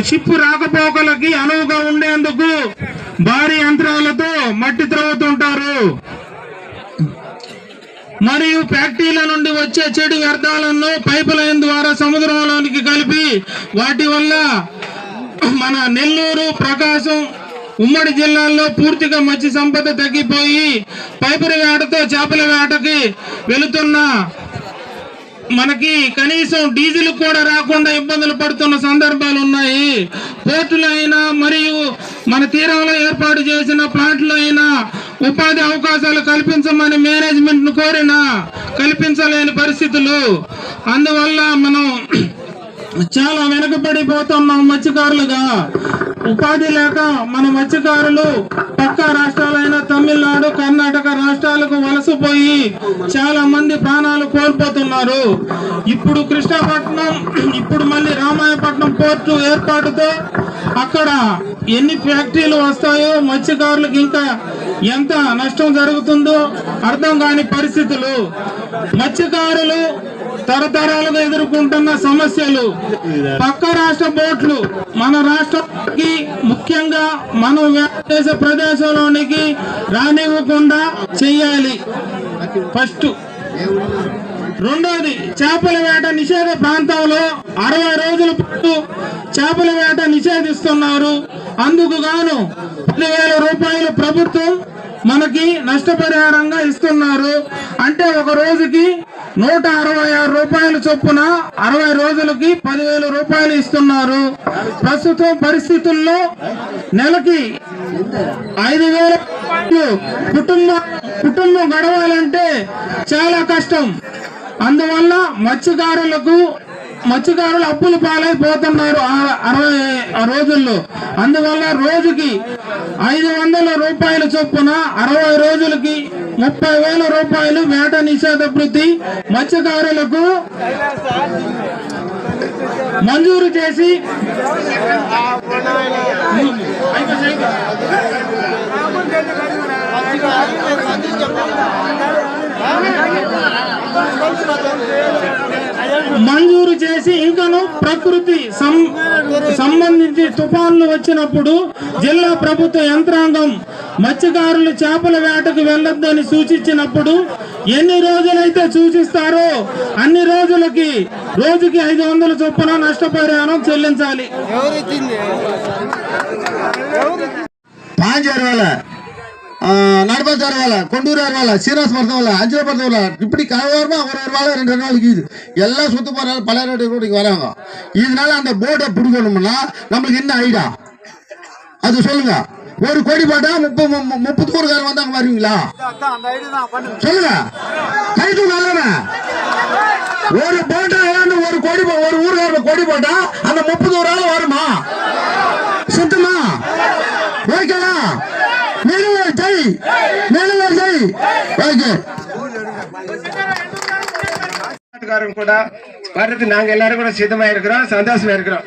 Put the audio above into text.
Ship రాకపోకలకి అనువుగా ఉండేందుకు భారీ యంత్రాలతో మట్టి త్రవ్వుతుంటారు. మరియు ఫ్యాక్టరీల నుండి వచ్చే చెడు వ్యర్థాలను పైప్ లైన్ ద్వారా సముద్రంలోనికి కలిపి వాటి వల్ల మన నెల్లూరు, ప్రకాశం ఉమ్మడి జిల్లాల్లో పూర్తిగా మత్స్య సంపద తగ్గిపోయి పైపుల వేటతో చేపల వేటకి వెళుతున్న మనకి కనీసం డీజిల్ కూడా రాకుండా ఇబ్బందులు పడుతున్న సందర్భాలు ఉన్నాయి. పోర్టులో అయినా మరియు మన తీరంలో ఏర్పాటు చేసిన ప్లాంట్లో అయినా ఉపాధి అవకాశాలు కల్పించమని మేనేజ్మెంట్ ను కోరినా కల్పించలేని పరిస్థితులు. అందువల్ల మనం చాలా వెనకబడిపోతున్నాం మత్స్యకారులుగా. ఉపాధి లేక మన మత్స్యకారులు పక్క రాష్ట్రాలైన తమిళనాడు, కర్ణాటక రాష్ట్రాలకు వలసపోయి చాలా మంది ప్రాణాలు కోల్పోతున్నారు. ఇప్పుడు కృష్ణపట్నం, ఇప్పుడు మళ్ళీ రామాయపట్నం పోర్టు ఏర్పాటుతో అక్కడ ఎన్ని ఫ్యాక్టరీలు వస్తాయో మత్స్యకారులకు ఇంకా ఎంత నష్టం జరుగుతుందో అర్థం కాని పరిస్థితులు. మత్స్యకారులు తరతరాలుగా ఎదుర్కొంటున్న సమస్యలు. పక్క రాష్ట్ర బోట్లు మన రాష్ట్రానికి, ముఖ్యంగా మనం చేసే ప్రదేశంలోనికి రానివ్వకుండా చెయ్యాలి ఫస్ట్. రెండోది, చేపల వేట నిషేధ ప్రాంతంలో 60 రోజుల పాటు చేపల వేట నిషేధిస్తున్నారు. అందుకు గాను 10,000 రూపాయలు ప్రభుత్వం మనకి నష్టపరిహారంగా ఇస్తున్నారు. అంటే ఒక రోజుకి 166 రూపాయలు చొప్పున 60 రోజులకి 10,000 రూపాయలు ఇస్తున్నారు. ప్రస్తుతం పరిస్థితుల్లో నెలకి 5,000 కుటుంబం గడవాలంటే చాలా కష్టం. అందువల్ల మత్స్యకారులు అప్పుల పాలైపోతున్నారు 60 రోజుల్లో. అందువల్ల రోజుకి 500 రూపాయల చొప్పున 60 రోజులకి 30,000 రూపాయలు వేట నిషేధ వృత్తి మత్స్యకారులకు మంజూరు చేసి ఇంకను ప్రకృతి సంబంధించి తుఫాన్లు వచ్చినప్పుడు జిల్లా ప్రభుత్వ యంత్రాంగం మత్స్యకారులు చేపల వేటకు వెళ్లొద్దని సూచించినప్పుడు ఎన్ని రోజులైతే సూచిస్తారో అన్ని రోజులకి రోజుకి 500 చొప్పున నష్టపరిహారం చెల్లించాలి. நடுப்பாச்சார வேலை, கொண்டூரார் வேலை, சீராஸ்புரத்து வேலை, அஞ்சலபுரத்து வேலை, இப்படி கலவரமா ஒரு வேலை 2 நாளைக்கு இது எல்லாம் சுத்த போறாங்க. பல கூட இங்க வராங்க. இதனால அந்த போர்டை பிடிக்கணும்னா நம்மளுக்கு என்ன ஐடியா அது சொல்லுங்க. ஒரு கோடி போட்டா 30 ஊருக்காரர் வந்தாங்க வருவீங்களா சொல்லுங்க. கைது நல்லவ ஒரு போட்டா ஒரு கோடி, ஒரு ஊருக்காரர் கோடி போட்டா அந்த 30 ஊரால வருமா? சுத்தமா ஓகேவா? கூட வர்றது நாங்க எல்லாரும் கூட சித்தமா இருக்கிறோம், சந்தோஷமா இருக்கிறோம்.